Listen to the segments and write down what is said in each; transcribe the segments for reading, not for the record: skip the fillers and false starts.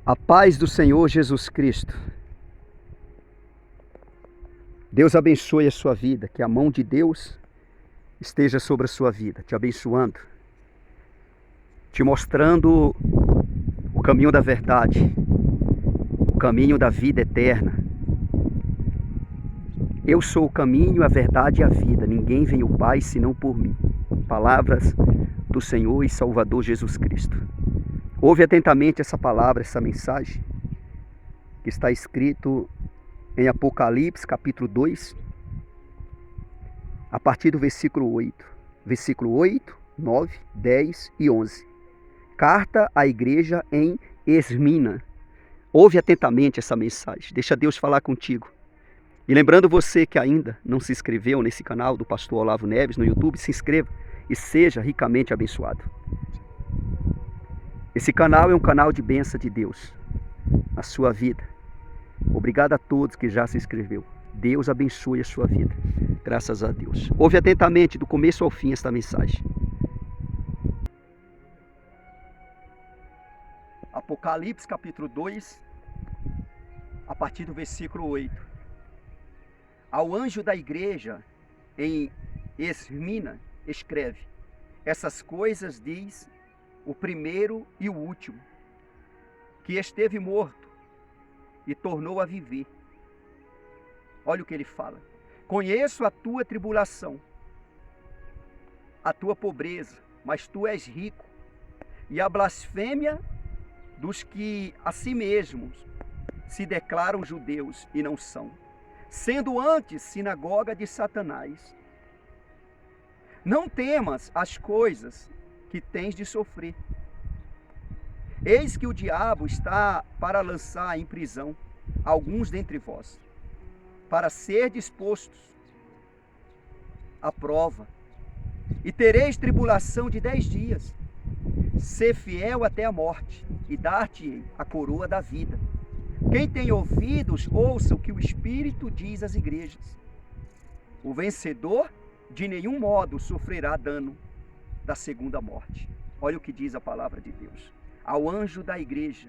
A paz do Senhor Jesus Cristo. Deus abençoe a sua vida, que a mão de Deus esteja sobre a sua vida, te abençoando, te mostrando o caminho da verdade, o caminho da vida eterna. Eu sou o caminho, a verdade e a vida. Ninguém vem ao Pai senão por mim. Palavras do Senhor e Salvador Jesus Cristo. Ouve atentamente essa palavra, essa mensagem, que está escrito em Apocalipse, capítulo 2, a partir do versículo 8. Versículo 8, 9, 10 e 11. Carta à igreja em Esmina. Ouve atentamente essa mensagem. Deixa Deus falar contigo. E lembrando você que ainda não se inscreveu nesse canal do Pastor Olavo Neves no YouTube, se inscreva e seja ricamente abençoado. Esse canal é um canal de bênção de Deus na sua vida. Obrigado a todos que já se inscreveu. Deus abençoe a sua vida. Graças a Deus. Ouve atentamente do começo ao fim esta mensagem. Apocalipse capítulo 2, a partir do versículo 8. Ao anjo da igreja em Esmina escreve: essas coisas diz o primeiro e o último, que esteve morto e tornou a viver. Olha o que ele fala. Conheço a tua tribulação, a tua pobreza, mas tu és rico, e a blasfêmia dos que a si mesmos se declaram judeus e não são, sendo antes sinagoga de Satanás. Não temas as coisas que tens de sofrer. Eis que o diabo está para lançar em prisão alguns dentre vós, para ser dispostos à prova, e tereis tribulação de 10 dias. Sê fiel até a morte, e dar-te-ei a coroa da vida. Quem tem ouvidos, ouça o que o Espírito diz às igrejas. O vencedor de nenhum modo sofrerá dano da segunda morte. Olha o que diz a palavra de Deus. Ao anjo da igreja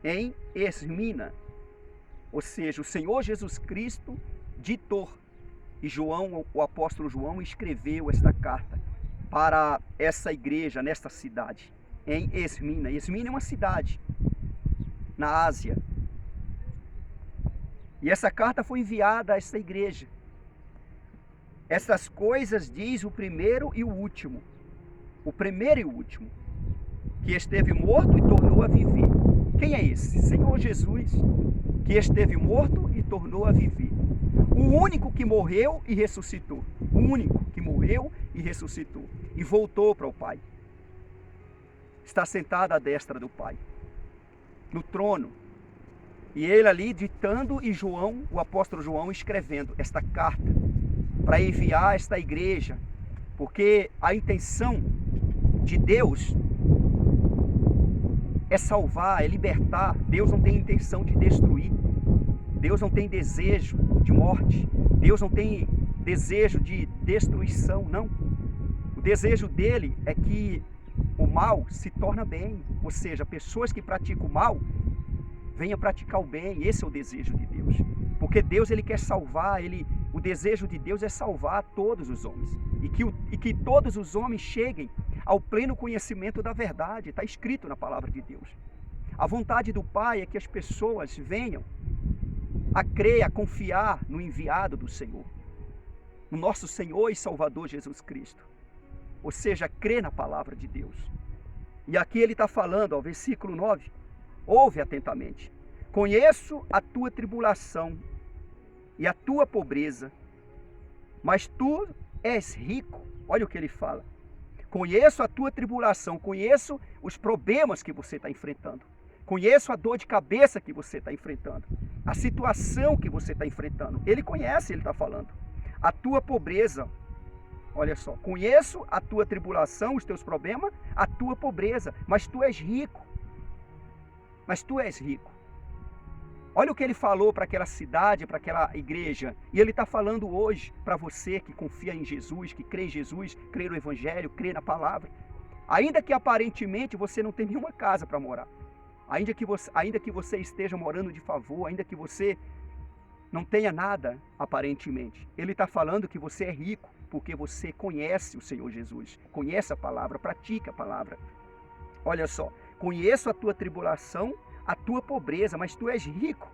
em Esmina, ou seja, o Senhor Jesus Cristo ditou, e João, o apóstolo João, escreveu esta carta para essa igreja nesta cidade, em Esmina. Esmina é uma cidade na Ásia. E essa carta foi enviada a essa igreja. Essas coisas diz o primeiro e o último. O primeiro e o último, que esteve morto e tornou a viver. Quem é esse? Senhor Jesus, que esteve morto e tornou a viver. O único que morreu e ressuscitou. O único que morreu e ressuscitou. E voltou para o Pai. Está sentado à destra do Pai, no trono. E ele ali ditando, e João, o apóstolo João, escrevendo esta carta para enviar a esta igreja, porque a intenção de Deus é salvar, é libertar. Deus não tem intenção de destruir. Deus não tem desejo de morte. Deus não tem desejo de destruição, não. O desejo dele é que o mal se torne bem. Ou seja, pessoas que praticam o mal venham praticar o bem. Esse é o desejo de Deus. Porque Deus, ele quer salvar, o desejo de Deus é salvar todos os homens. E que todos os homens cheguem ao pleno conhecimento da verdade. Está escrito na palavra de Deus. A vontade do Pai é que as pessoas venham a crer, a confiar no enviado do Senhor, no nosso Senhor e Salvador Jesus Cristo. Ou seja, crer na palavra de Deus. E aqui ele está falando, versículo 9, ouve atentamente. Conheço a tua tribulação e a tua pobreza, mas tu és rico. Olha o que ele fala. Conheço a tua tribulação, conheço os problemas que você está enfrentando. Conheço a dor de cabeça que você está enfrentando. A situação que você está enfrentando. Ele conhece, ele está falando. A tua pobreza. Olha só. Conheço a tua tribulação, os teus problemas, a tua pobreza. Mas tu és rico. Mas tu és rico. Olha o que ele falou para aquela cidade, para aquela igreja. E ele está falando hoje para você que confia em Jesus, que crê em Jesus, crê no Evangelho, crê na palavra. Ainda que aparentemente você não tenha nenhuma casa para morar. Ainda que você esteja morando de favor, ainda que você não tenha nada, aparentemente. Ele está falando que você é rico, porque você conhece o Senhor Jesus, conhece a palavra, pratica a palavra. Olha só, conheço a tua tribulação, a tua pobreza, mas tu és rico.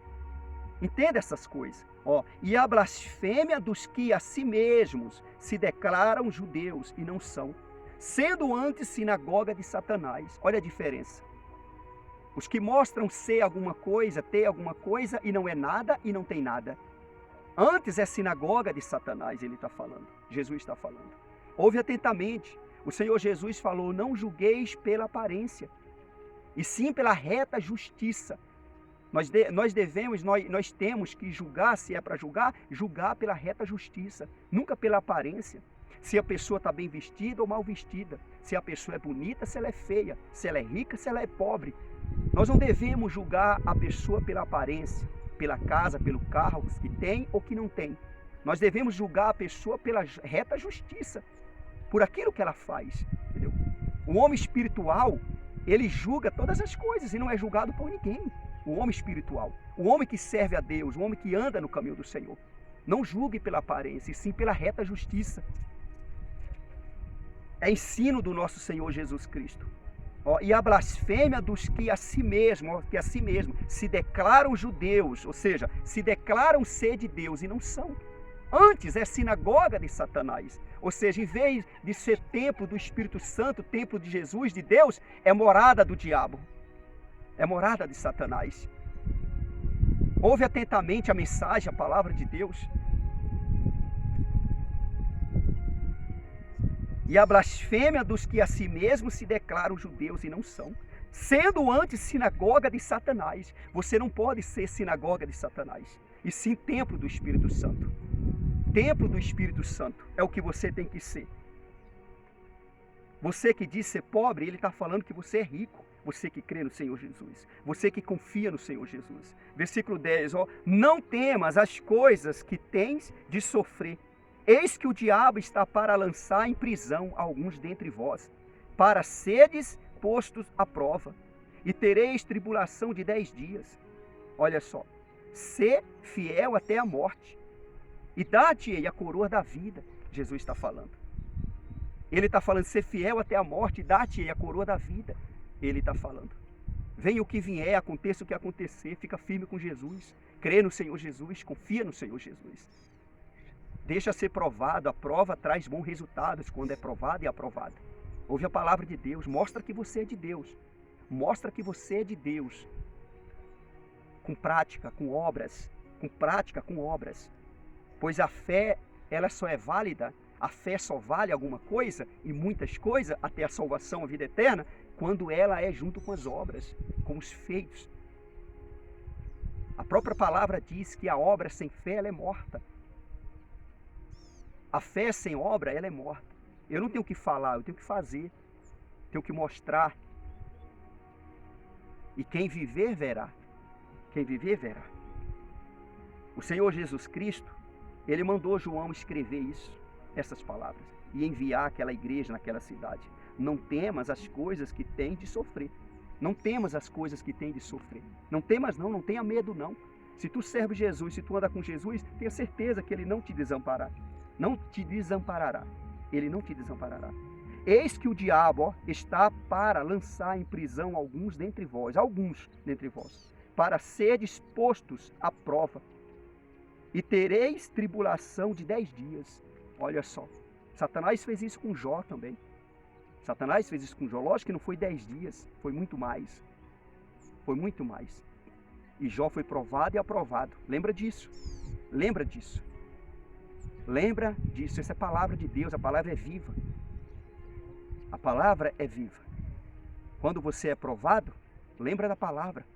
Entenda essas coisas. Ó, e a blasfêmia dos que a si mesmos se declaram judeus e não são, sendo antes sinagoga de Satanás. Olha a diferença. Os que mostram ser alguma coisa, ter alguma coisa e não é nada e não tem nada. Antes é sinagoga de Satanás, ele está falando. Jesus está falando. Ouve atentamente. O Senhor Jesus falou, não julgueis pela aparência, e sim pela reta justiça. Nós temos que julgar, se é para julgar, julgar pela reta justiça, nunca pela aparência. Se a pessoa está bem vestida ou mal vestida, se a pessoa é bonita, se ela é feia, se ela é rica, se ela é pobre. Nós não devemos julgar a pessoa pela aparência, pela casa, pelo carro que tem ou que não tem. Nós devemos julgar a pessoa pela reta justiça, por aquilo que ela faz. Entendeu? O homem espiritual, ele julga todas as coisas e não é julgado por ninguém. O homem espiritual, o homem que serve a Deus, o homem que anda no caminho do Senhor. Não julgue pela aparência, e sim pela reta justiça. É ensino do nosso Senhor Jesus Cristo. Ó, e a blasfêmia dos que a si mesmo se declaram judeus, ou seja, se declaram ser de Deus e não são. Antes é sinagoga de Satanás, ou seja, em vez de ser templo do Espírito Santo, templo de Jesus, de Deus, é morada do diabo, é morada de Satanás. Ouve atentamente a mensagem, a palavra de Deus. E a blasfêmia dos que a si mesmos se declaram judeus e não são, sendo antes sinagoga de Satanás. Você não pode ser sinagoga de Satanás, e sim templo do Espírito Santo. Templo do Espírito Santo é o que você tem que ser. Você que diz ser pobre, ele está falando que você é rico. Você que crê no Senhor Jesus, você que confia no Senhor Jesus. Versículo 10, ó, não temas as coisas que tens de sofrer. Eis que o diabo está para lançar em prisão alguns dentre vós, para seres postos à prova, e tereis tribulação de 10 dias. Olha só, ser fiel até a morte, e dá-te-ei a coroa da vida. Jesus está falando. Ele está falando, ser fiel até a morte, e dá-te-ei a coroa da vida. Ele está falando. Venha o que vier, aconteça o que acontecer, fica firme com Jesus, crê no Senhor Jesus, confia no Senhor Jesus. Deixa ser provado, a prova traz bons resultados quando é provada e aprovada. Ouve a palavra de Deus, mostra que você é de Deus. Mostra que você é de Deus. Com prática, com obras. Com prática, com obras. Pois a fé, ela só é válida, a fé só vale alguma coisa, e muitas coisas, até a salvação, a vida eterna, quando ela é junto com as obras, com os feitos. A própria palavra diz que a obra sem fé, ela é morta. A fé sem obra, ela é morta. Eu não tenho que falar, eu tenho que fazer. Tenho que mostrar. E quem viver, verá. Quem viver, verá. O Senhor Jesus Cristo, ele mandou João escrever isso, essas palavras, e enviar aquela igreja naquela cidade. Não temas as coisas que tem de sofrer. Não temas as coisas que tem de sofrer. Não temas não, não tenha medo não. Se tu serve Jesus, se tu anda com Jesus, tenha certeza que ele não te desamparará. Não te desamparará. Ele não te desamparará. Eis que o diabo está para lançar em prisão alguns dentre vós, para seres postos à prova. E tereis tribulação de 10 dias. Olha só, Satanás fez isso com Jó também. Satanás fez isso com Jó. Lógico que não foi 10 dias, foi muito mais. Foi muito mais. E Jó foi provado e aprovado. Lembra disso. Lembra disso. Lembra disso. Essa é a palavra de Deus. A palavra é viva. A palavra é viva. Quando você é provado, lembra da palavra.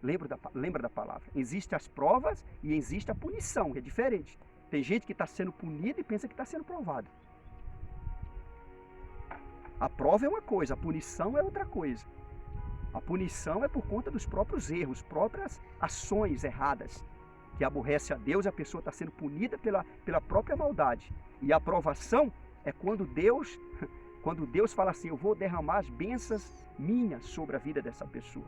Lembra da palavra. Existem as provas e existe a punição. É diferente. Tem gente que está sendo punida e pensa que está sendo provado. A prova é uma coisa, a punição é outra coisa. A punição é por conta dos próprios erros, próprias ações erradas, que aborrece a Deus, e a pessoa está sendo punida pela própria maldade. E a aprovação é quando Deus fala assim, eu vou derramar as bênçãos minhas sobre a vida dessa pessoa.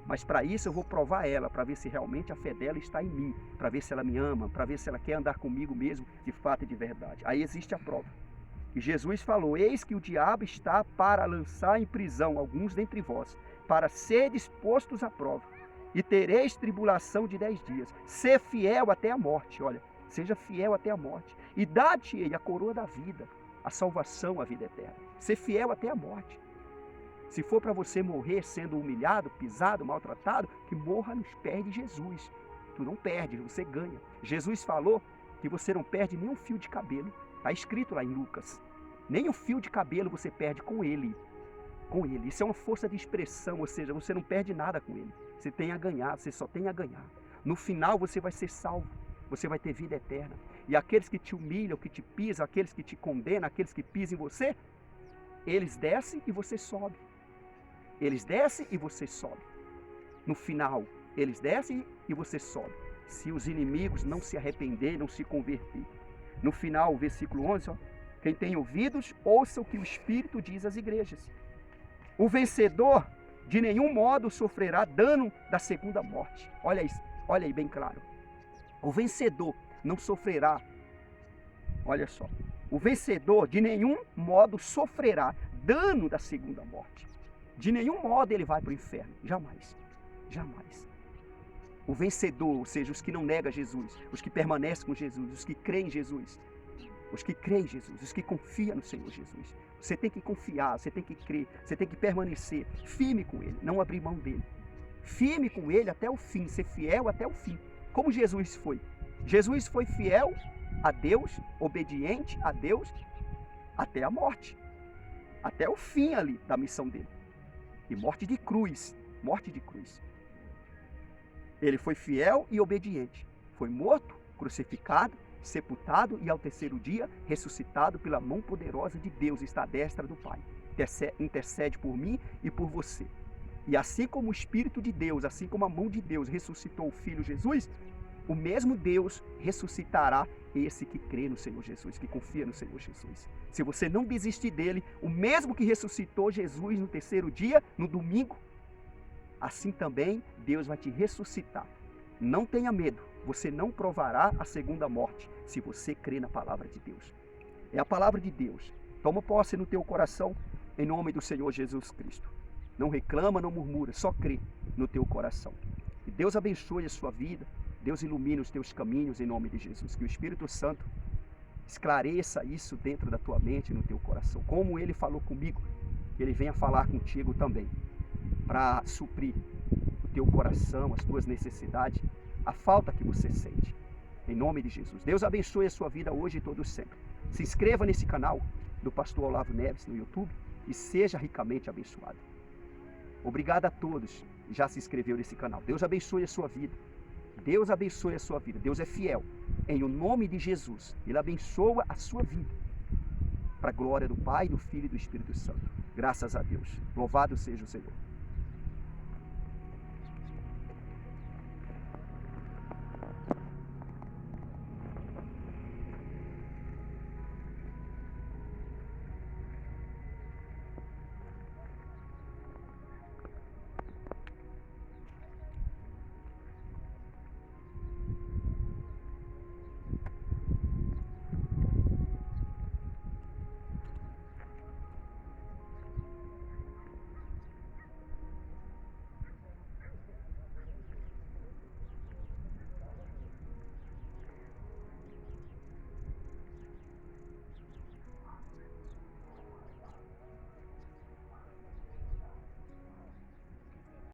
Mas para isso eu vou provar ela, para ver se realmente a fé dela está em mim, para ver se ela me ama, para ver se ela quer andar comigo mesmo, de fato e de verdade. Aí existe a prova. E Jesus falou: eis que o diabo está para lançar em prisão alguns dentre vós, para seres postos à prova, e tereis tribulação de 10 dias. Ser fiel até a morte, olha, seja fiel até a morte, e dá-te-ei a coroa da vida, a salvação, a vida eterna. Ser fiel até a morte. Se for para você morrer sendo humilhado, pisado, maltratado, que morra nos pés de Jesus. Tu não perde, você ganha. Jesus falou que você não perde nem um fio de cabelo. Está escrito lá em Lucas. Nem um fio de cabelo você perde com ele. Com ele. Isso é uma força de expressão, ou seja, você não perde nada com ele. Você tem a ganhar, você só tem a ganhar. No final você vai ser salvo. Você vai ter vida eterna. E aqueles que te humilham, que te pisam, aqueles que te condenam, aqueles que pisam em você, eles descem e você sobe. Eles descem e você sobe. No final, eles descem e você sobe. Se os inimigos não se arrependerem, não se converterem. No final, o versículo 11, ó, quem tem ouvidos, ouça o que o Espírito diz às igrejas. O vencedor, de nenhum modo, sofrerá dano da segunda morte. Olha isso, olha aí bem claro. O vencedor não sofrerá. Olha só. O vencedor, de nenhum modo, sofrerá dano da segunda morte. De nenhum modo ele vai para o inferno. Jamais. Jamais. O vencedor, ou seja, os que não negam Jesus, os que permanecem com Jesus, os que creem em Jesus, os que creem em Jesus, os que confiam no Senhor Jesus. Você tem que confiar, você tem que crer, você tem que permanecer firme com Ele, não abrir mão dele. Firme com Ele até o fim, ser fiel até o fim. Como Jesus foi. Jesus foi fiel a Deus, obediente a Deus, até a morte. Até o fim ali da missão dele. E morte de cruz, morte de cruz. Ele foi fiel e obediente. Foi morto, crucificado, sepultado e ao terceiro dia ressuscitado pela mão poderosa de Deus, está à destra do Pai. Intercede por mim e por você. E assim como o Espírito de Deus, assim como a mão de Deus ressuscitou o Filho Jesus, o mesmo Deus ressuscitará esse que crê no Senhor Jesus, que confia no Senhor Jesus. Se você não desistir dele, o mesmo que ressuscitou Jesus no terceiro dia, no domingo, assim também Deus vai te ressuscitar. Não tenha medo, você não provará a segunda morte, se você crê na palavra de Deus. É a palavra de Deus. Toma posse no teu coração, em nome do Senhor Jesus Cristo. Não reclama, não murmura, só crê no teu coração. E Deus abençoe a sua vida, Deus ilumine os teus caminhos em nome de Jesus. Que o Espírito Santo esclareça isso dentro da tua mente e no teu coração. Como Ele falou comigo, que Ele venha falar contigo também, para suprir o teu coração, as tuas necessidades, a falta que você sente. Em nome de Jesus. Deus abençoe a sua vida hoje e todo sempre. Se inscreva nesse canal do Pastor Olavo Neves no YouTube e seja ricamente abençoado. Obrigado a todos que já se inscreveu nesse canal. Deus abençoe a sua vida. Deus abençoe a sua vida. Deus é fiel. Em o nome de Jesus, Ele abençoa a sua vida. Para a glória do Pai, do Filho e do Espírito Santo. Graças a Deus. Louvado seja o Senhor.